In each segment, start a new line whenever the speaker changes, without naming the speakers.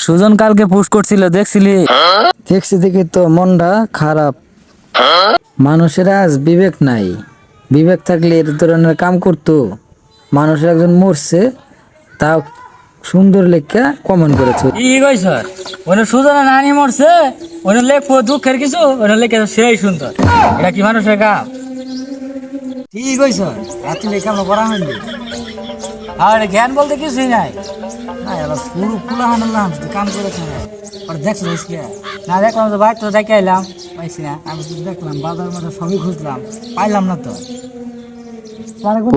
সুজন কালকে পোস্ট করছিল, দেখছিলি?
দেখছি দেখি তো মনটা খারাপ। মানুষের আজ বিবেক নাই, বিবেক থাকলে এর ধরনের কাম করতো। মানুষের একজন মরছে, তাও সুন্দর লেখা কমেন্ট করেছে।
কি কই স্যার, ওনে সুজনের নানি মরছে, ওনে লেখবো দুঃখের কিছু, ওনে লেখে সেই সুন্দর। এটা কি মানুষের কাম? ঠিক কইছ, এত লেখা করা হয়নি। আর জ্ঞান বলতে কিছুই নাই। না এবার পুরো খোলা হানালাম, কাম করেছে না। আর দেখছো না, দেখলাম তো বাইক তো দেখে এলাম, পাইছি না। আমি তো দেখলাম বাজার মধ্যে সবই খুঁজলাম, পাইলাম না তো।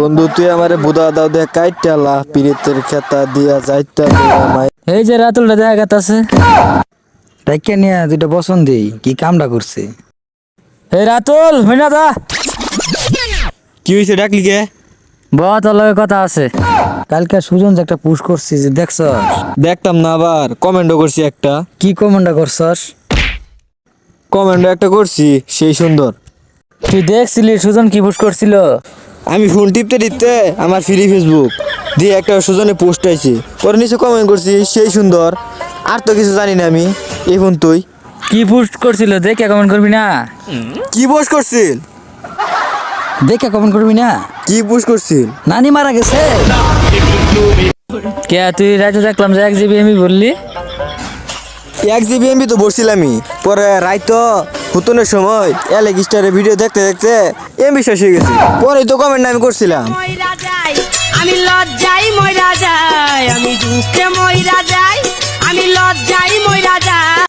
বন্ধু তুই আমারে বুদা দাও দে কাইটালা পিরিতের খেতা দিয়া যাইতা আমায়।
এই যে রাতুলটা দেখা গেছে।
ডাইকা নিয়ে দুইটা বসন দিই, কি কামটা করছে।
এই রাতুল হইনা দা,
কি হইছে ডাকলি কে?
বহুত লগে কথা আছে।
কালকে সুজন যে একটা পুশ করছি, যে দেখছ?
দেখতাম না, আবার কমেন্টও করছি একটা।
কি কমেন্টটা করছস?
কমেন্টও একটা করছি, সেই সুন্দর।
তুই দেখছিলি সুজন কি পোস্ট করছিল?
আমি ফোন টিপতে টিপতে আমার ফ্রি ফেসবুক দিয়ে একটা সুজনে পোস্ট আইছে, পরে নিচে কমেন্ট করছি সেই সুন্দর। আর তো কিছু জানি না আমি। এই ফোন তুই
কি পোস্ট করছিল দেখে কমেন্ট করবি না?
কি পোস্ট করছিল?
দেখে কমেন্ট করবি না?
কি পোস্ট করছিল?
নানি মারা গেছে।
কে তুই রাতে দেখলাম যে 1 জিবি এমবি বললি।
1 জিবি এমবি তো বলছিলামই, পরে রাইতো হুতনের সময় অ্যালেক স্টারের ভিডিও দেখতে দেখতে এমবি শেষ হয়ে গেছে। পরে তো কমেন্ট আমি করছিলাম।
আমি লজ্জাই মইরা যাই, আমি দুঃখে মইরা যাই, আমি লজ্জাই মইরা যাই।